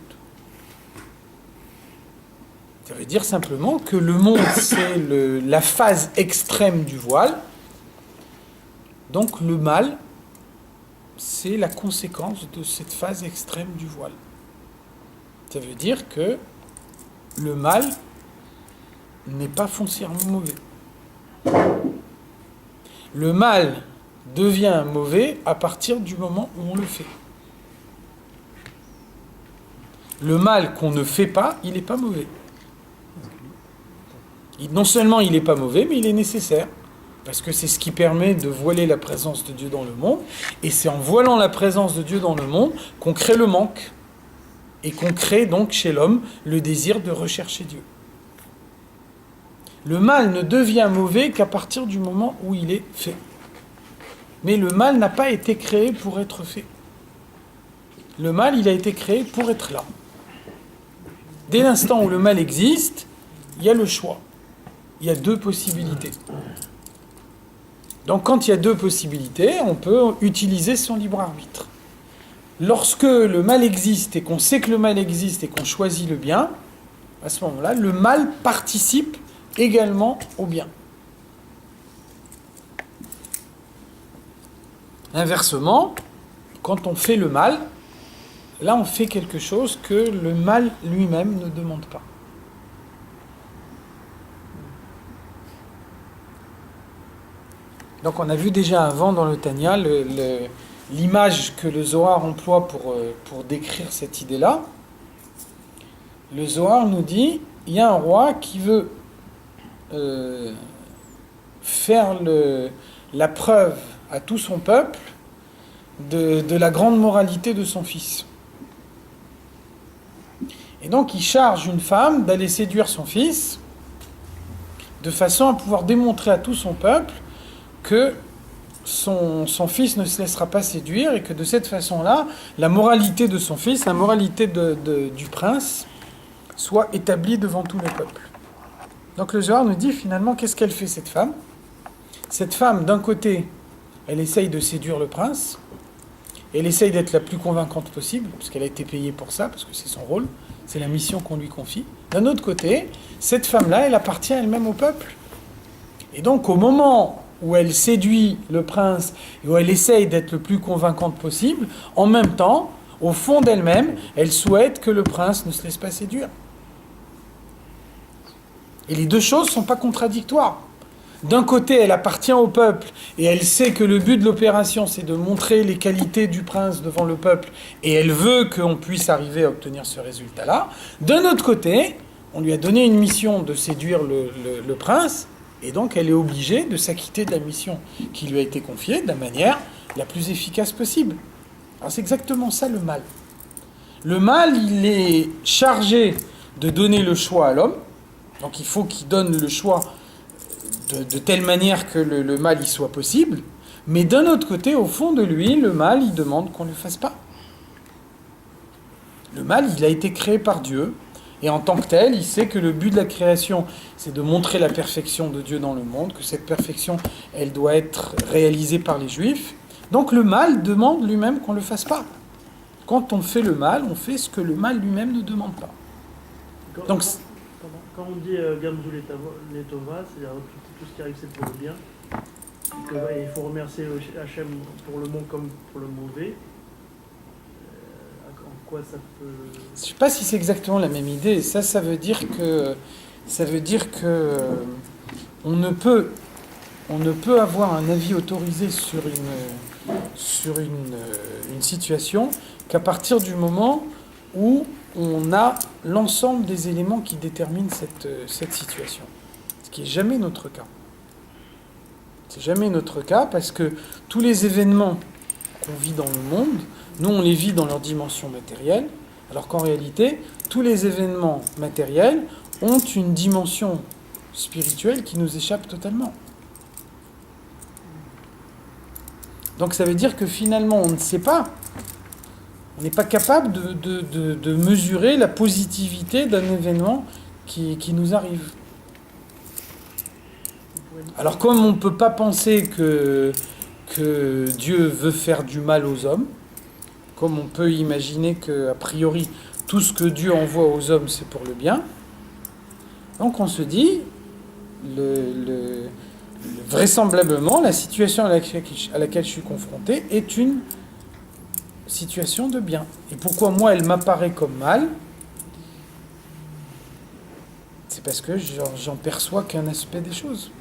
Speaker 1: Ça veut dire simplement que le monde, c'est la phase extrême du voile. Donc le mal, c'est la conséquence de cette phase extrême du voile. Ça veut dire que le mal n'est pas foncièrement mauvais. Le mal devient mauvais à partir du moment où on le fait. Le mal qu'on ne fait pas, il n'est pas mauvais. Non seulement il n'est pas mauvais, mais il est nécessaire. Parce que c'est ce qui permet de voiler la présence de Dieu dans le monde. Et c'est en voilant la présence de Dieu dans le monde qu'on crée le manque. Et qu'on crée donc chez l'homme le désir de rechercher Dieu. Le mal ne devient mauvais qu'à partir du moment où il est fait. Mais le mal n'a pas été créé pour être fait. Le mal, il a été créé pour être là. Dès l'instant où le mal existe, il y a le choix. Il y a deux possibilités. Donc quand il y a deux possibilités, on peut utiliser son libre arbitre. Lorsque le mal existe et qu'on sait que le mal existe et qu'on choisit le bien, à ce moment-là, le mal participe également au bien. Inversement, quand on fait le mal, là on fait quelque chose que le mal lui-même ne demande pas. Donc on a vu déjà avant dans le Tanya l'image que le Zohar emploie pour décrire cette idée-là. Le Zohar nous dit, il y a un roi qui veut faire la preuve à tout son peuple de la grande moralité de son fils. Et donc il charge une femme d'aller séduire son fils de façon à pouvoir démontrer à tout son peuple que son fils ne se laissera pas séduire et que de cette façon-là, la moralité de son fils, la moralité du prince, soit établie devant tout le peuple. Donc le Zohar nous dit finalement qu'est-ce qu'elle fait cette femme. Cette femme, d'un côté, elle essaye de séduire le prince, elle essaye d'être la plus convaincante possible, parce qu'elle a été payée pour ça, parce que c'est son rôle, c'est la mission qu'on lui confie. D'un autre côté, cette femme-là, elle appartient elle-même au peuple. Et donc au moment où elle séduit le prince, et où elle essaye d'être le plus convaincante possible, en même temps, au fond d'elle-même, elle souhaite que le prince ne se laisse pas séduire. Et les deux choses ne sont pas contradictoires. D'un côté, elle appartient au peuple et elle sait que le but de l'opération, c'est de montrer les qualités du prince devant le peuple et elle veut qu'on puisse arriver à obtenir ce résultat-là. D'un autre côté, on lui a donné une mission de séduire le prince et donc elle est obligée de s'acquitter de la mission qui lui a été confiée de la manière la plus efficace possible. Alors c'est exactement ça le mal. Le mal, il est chargé de donner le choix à l'homme, donc il faut qu'il donne le choix de telle manière que le mal y soit possible, mais d'un autre côté, au fond de lui, le mal, il demande qu'on ne le fasse pas. Le mal, il a été créé par Dieu, et en tant que tel, il sait que le but de la création, c'est de montrer la perfection de Dieu dans le monde, que cette perfection, elle doit être réalisée par les Juifs. Donc le mal demande lui-même qu'on ne le fasse pas. Quand on fait le mal, on fait ce que le mal lui-même ne demande pas. Donc,
Speaker 3: quand on dit Gamzou Letova, c'est-à-dire tout ce qui arrive c'est pour le bien, et il faut remercier Hachem pour le bon comme pour le mauvais, en quoi ça peut...
Speaker 1: Je ne sais pas si c'est exactement la même idée. Ça veut dire que on ne peut avoir un avis autorisé sur une situation qu'à partir du moment où on a l'ensemble des éléments qui déterminent cette situation. Ce qui n'est jamais notre cas. C'est jamais notre cas parce que tous les événements qu'on vit dans le monde, nous on les vit dans leur dimension matérielle, alors qu'en réalité, tous les événements matériels ont une dimension spirituelle qui nous échappe totalement. Donc ça veut dire que finalement on ne sait pas, on n'est pas capable de mesurer la positivité d'un événement qui nous arrive. Alors comme on ne peut pas penser que Dieu veut faire du mal aux hommes, comme on peut imaginer qu'a priori tout ce que Dieu envoie aux hommes c'est pour le bien, donc on se dit, vraisemblablement, la situation à laquelle je suis confronté est une situation de bien. Et pourquoi moi elle m'apparaît comme mal? C'est parce que j'en perçois qu'un aspect des choses.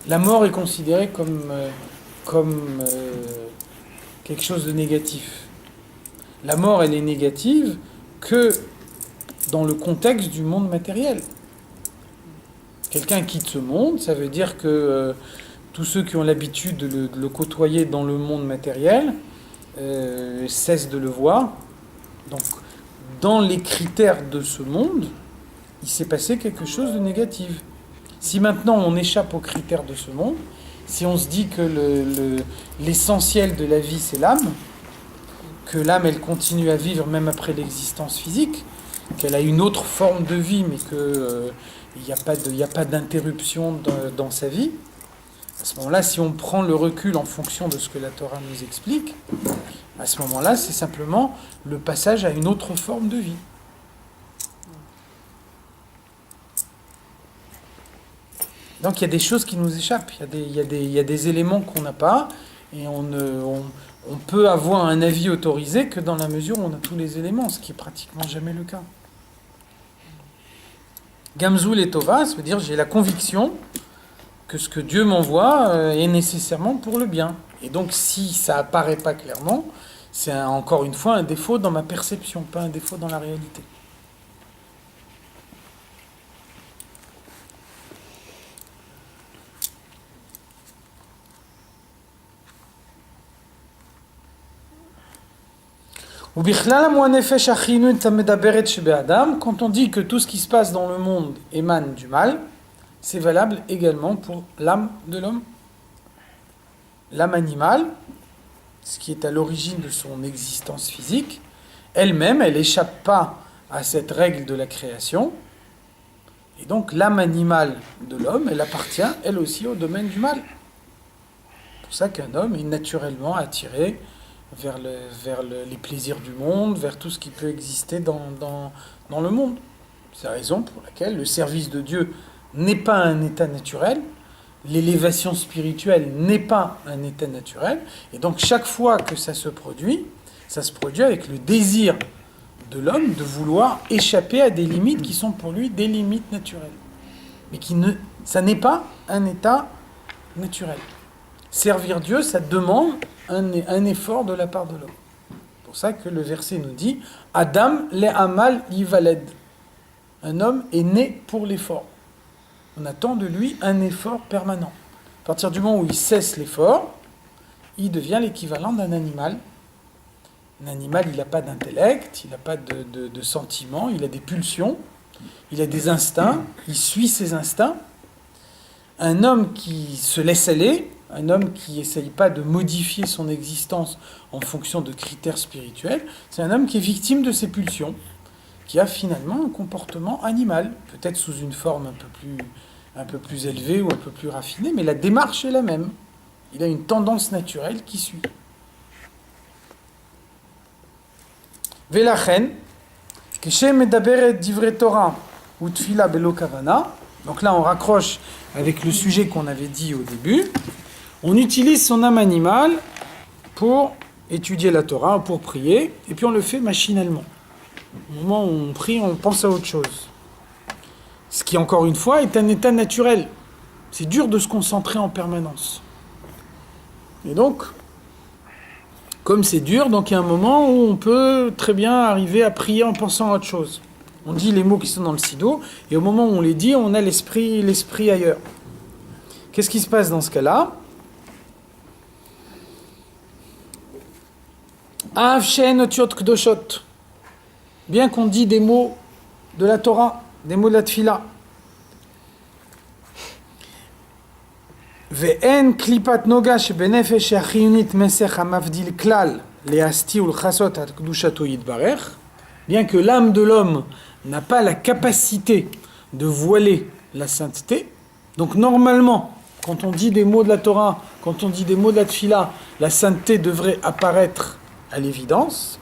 Speaker 1: La mort est considérée comme quelque chose de négatif. La mort, elle est négative que dans le contexte du monde matériel. Quelqu'un quitte ce monde, ça veut dire que tous ceux qui ont l'habitude de le côtoyer dans le monde matériel cessent de le voir. Donc, dans les critères de ce monde, il s'est passé quelque chose de négatif. Si maintenant on échappe aux critères de ce monde, si on se dit que l'essentiel de la vie c'est l'âme, que l'âme elle continue à vivre même après l'existence physique, qu'elle a une autre forme de vie mais qu'il n'y a pas d'interruption dans sa vie, à ce moment-là, si on prend le recul en fonction de ce que la Torah nous explique, à ce moment-là, c'est simplement le passage à une autre forme de vie. Donc il y a des choses qui nous échappent, il y a des éléments qu'on n'a pas, et on peut avoir un avis autorisé que dans la mesure où on a tous les éléments, ce qui est pratiquement jamais le cas. Gamzou Letova, ça veut dire j'ai la conviction que ce que Dieu m'envoie est nécessairement pour le bien. Et donc si ça apparaît pas clairement, c'est encore une fois un défaut dans ma perception, pas un défaut dans la réalité. Quand on dit que tout ce qui se passe dans le monde émane du mal, c'est valable également pour l'âme de l'homme. L'âme animale, ce qui est à l'origine de son existence physique, elle-même, elle n'échappe pas à cette règle de la création. Et donc l'âme animale de l'homme, elle appartient, elle aussi, au domaine du mal. C'est pour ça qu'un homme est naturellement attiré vers les plaisirs du monde, vers tout ce qui peut exister dans le monde. C'est la raison pour laquelle le service de Dieu n'est pas un état naturel, l'élévation spirituelle n'est pas un état naturel, et donc chaque fois que ça se produit avec le désir de l'homme de vouloir échapper à des limites qui sont pour lui des limites naturelles. Mais ça n'est pas un état naturel. Servir Dieu, ça demande un effort de la part de l'homme. C'est pour ça que le verset nous dit « Adam le'amal yivaled ». Un homme est né pour l'effort. On attend de lui un effort permanent. À partir du moment où il cesse l'effort, il devient l'équivalent d'un animal. Un animal, il n'a pas d'intellect, il n'a pas de sentiments, il a des pulsions, il a des instincts, il suit ses instincts. Un homme qui se laisse aller, un homme qui n'essaye pas de modifier son existence en fonction de critères spirituels, c'est un homme qui est victime de ses pulsions, qui a finalement un comportement animal, peut-être sous une forme un peu plus élevée ou un peu plus raffinée, mais la démarche est la même. Il a une tendance naturelle qui suit. Velachen, Keshem medaberet divrei Torah ou tfila belo kavana. Donc là, on raccroche avec le sujet qu'on avait dit au début. On utilise son âme animale pour étudier la Torah, pour prier, et puis on le fait machinalement. Au moment où on prie, on pense à autre chose. Ce qui, encore une fois, est un état naturel. C'est dur de se concentrer en permanence. Et donc, comme c'est dur, donc il y a un moment où on peut très bien arriver à prier en pensant à autre chose. On dit les mots qui sont dans le sido, et au moment où on les dit, on a l'esprit ailleurs. Qu'est-ce qui se passe dans ce cas-là ? Av she'en otiot kdoshot. Bien qu'on dit des mots de la Torah, des mots de la Tfila. Ve'en klipat noga shebenefesh ha'chiyunit mesech ha'mavdil klal le'asti ul'chasot ha'kdushato yitbarech. Bien que l'âme de l'homme n'a pas la capacité de voiler la sainteté, donc normalement, quand on dit des mots de la Torah, quand on dit des mots de la Tfila, la sainteté devrait apparaître à l'évidence.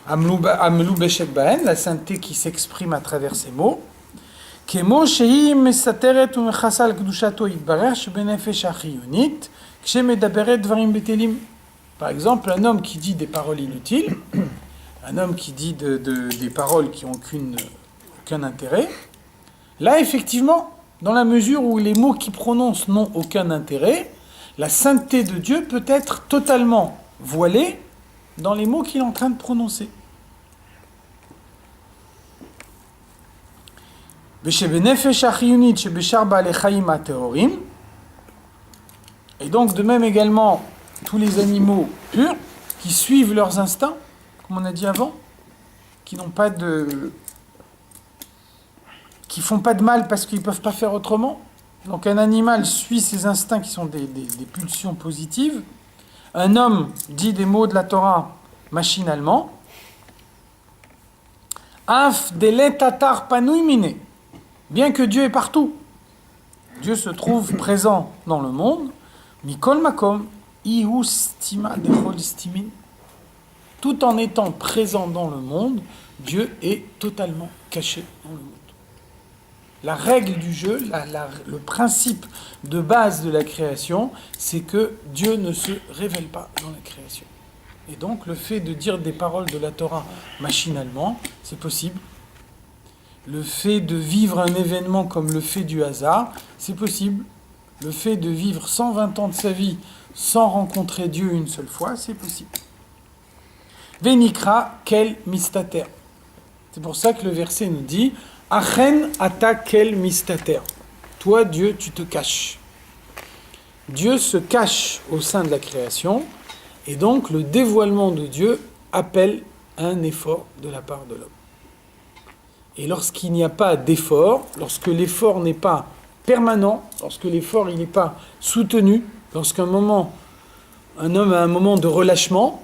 Speaker 1: Amlou Beshek Bahen, la sainteté qui s'exprime à travers ces mots. Kemo shehi mesateret u mechasal kedushato yitbarech shebenefesh ha'chiyunit kshemedaberet dvarim betelim. Par exemple, un homme qui dit des paroles inutiles, un homme qui dit des paroles qui n'ont aucun intérêt, là, effectivement, dans la mesure où les mots qu'il prononce n'ont aucun intérêt, la sainteté de Dieu peut être totalement voilée dans les mots qu'il est en train de prononcer. Et donc, de même également, tous les animaux purs qui suivent leurs instincts, comme on a dit avant, qui font pas de mal parce qu'ils ne peuvent pas faire autrement. Donc un animal suit ses instincts qui sont des pulsions positives. Un homme dit des mots de la Torah machinalement. Af delet tatar panui mine. Bien que Dieu est partout, Dieu se trouve présent dans le monde. Mikol makom ihu stima dechol stimin. Tout en étant présent dans le monde, Dieu est totalement caché dans le monde. La règle du jeu, le principe de base de la création, c'est que Dieu ne se révèle pas dans la création. Et donc, le fait de dire des paroles de la Torah machinalement, c'est possible. Le fait de vivre un événement comme le fait du hasard, c'est possible. Le fait de vivre 120 ans de sa vie sans rencontrer Dieu une seule fois, c'est possible. Venikra kel mistater. C'est pour ça que le verset nous dit Achen ata kel mistater. Toi, Dieu, tu te caches. Dieu se cache au sein de la création, et donc le dévoilement de Dieu appelle un effort de la part de l'homme. Et lorsqu'il n'y a pas d'effort, lorsque l'effort n'est pas permanent, lorsque l'effort n'est pas soutenu, lorsqu'un moment, un homme a un moment de relâchement,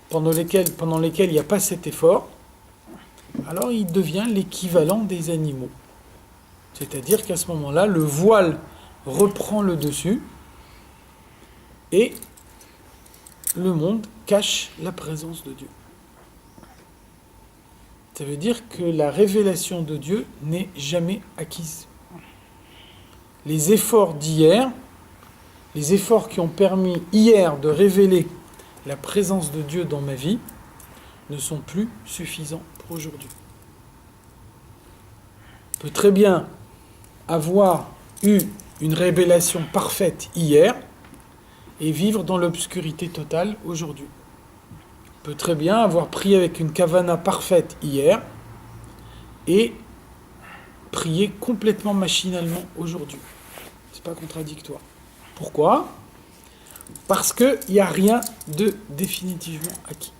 Speaker 1: pendant lesquels il n'y a pas cet effort, alors il devient l'équivalent des animaux. C'est-à-dire qu'à ce moment-là, le voile reprend le dessus et le monde cache la présence de Dieu. Ça veut dire que la révélation de Dieu n'est jamais acquise. Les efforts d'hier, les efforts qui ont permis hier de révéler la présence de Dieu dans ma vie, ne sont plus suffisants pour aujourd'hui. On peut très bien avoir eu une révélation parfaite hier et vivre dans l'obscurité totale aujourd'hui. On peut très bien avoir prié avec une kavana parfaite hier et prier complètement machinalement aujourd'hui. C'est pas contradictoire. Pourquoi ? Parce qu'il n'y a rien de définitivement acquis.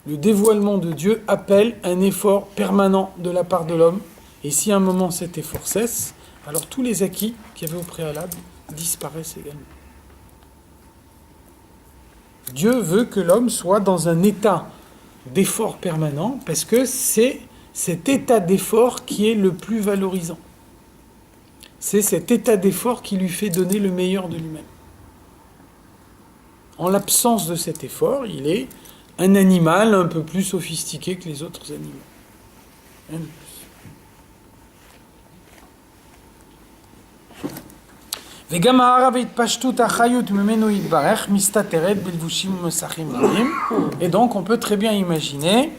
Speaker 1: Le dévoilement de Dieu appelle un effort permanent de la part de l'homme. Et si à un moment cet effort cesse, alors tous les acquis qu'il y avait au préalable disparaissent également. Dieu veut que l'homme soit dans un état d'effort permanent parce que c'est cet état d'effort qui est le plus valorisant. C'est cet état d'effort qui lui fait donner le meilleur de lui-même. En l'absence de cet effort, il est un animal un peu plus sophistiqué que les autres animaux. Un peu plus. וגם הערה והתפשטות החיות ממנו יתברך מסתתרת בלבושים ומסכים רבים. Et donc on peut très bien imaginer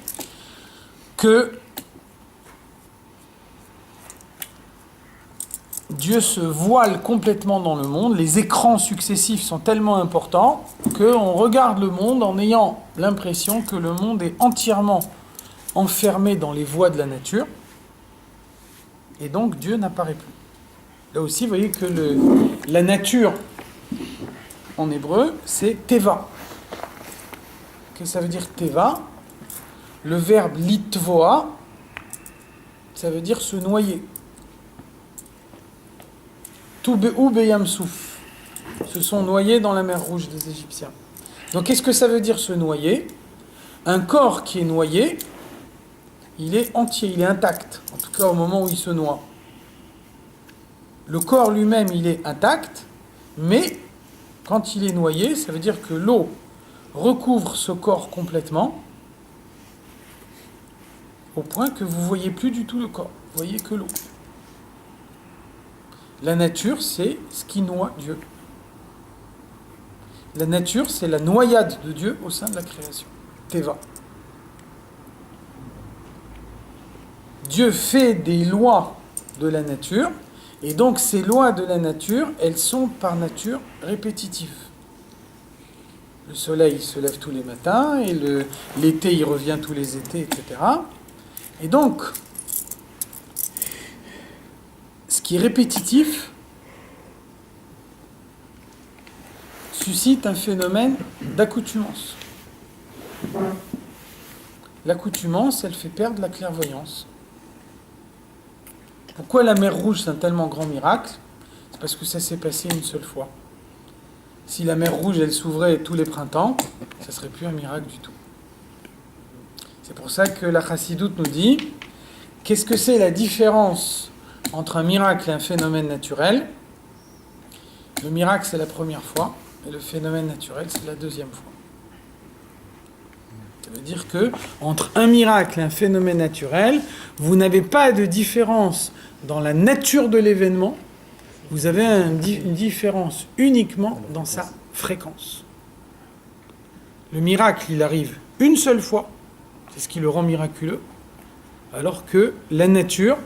Speaker 1: que Dieu se voile complètement dans le monde, les écrans successifs sont tellement importants qu'on regarde le monde en ayant l'impression que le monde est entièrement enfermé dans les voies de la nature, et donc Dieu n'apparaît plus. Là aussi, vous voyez que la nature, en hébreu, c'est teva. Qu'est-ce que ça veut dire teva ? Le verbe litvoa, ça veut dire se noyer. Ou Beyamsouf se sont noyés dans la mer Rouge des Égyptiens. Donc qu'est-ce que ça veut dire se noyer ? Un corps qui est noyé, il est entier, il est intact, en tout cas au moment où il se noie. Le corps lui-même, il est intact, mais quand il est noyé, ça veut dire que l'eau recouvre ce corps complètement, au point que vous ne voyez plus du tout le corps, vous voyez que l'eau. La nature, c'est ce qui noie Dieu. La nature, c'est la noyade de Dieu au sein de la création. Teva. Dieu fait des lois de la nature, et donc ces lois de la nature, elles sont par nature répétitives. Le soleil se lève tous les matins, et l'été, il revient tous les étés, etc. Et donc, ce qui est répétitif suscite un phénomène d'accoutumance. L'accoutumance, elle fait perdre la clairvoyance. Pourquoi la mer Rouge, c'est un tellement grand miracle ? C'est parce que ça s'est passé une seule fois. Si la mer Rouge, elle s'ouvrait tous les printemps, ça ne serait plus un miracle du tout. C'est pour ça que la Chassidoute nous dit, qu'est-ce que c'est la différence entre un miracle et un phénomène naturel ? Le miracle, c'est la première fois, et le phénomène naturel, c'est la deuxième fois. Ça veut dire que entre un miracle et un phénomène naturel, vous n'avez pas de différence dans la nature de l'événement, vous avez une différence uniquement dans sa fréquence. Le miracle, il arrive une seule fois, c'est ce qui le rend miraculeux, alors que la nature,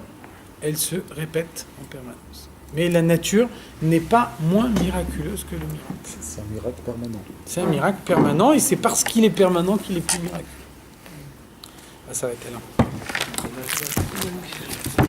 Speaker 1: elle se répète en permanence. Mais la nature n'est pas moins miraculeuse que le miracle.
Speaker 2: C'est un miracle permanent.
Speaker 1: C'est un miracle permanent, et c'est parce qu'il est permanent qu'il est plus miraculeux. Ça va être là.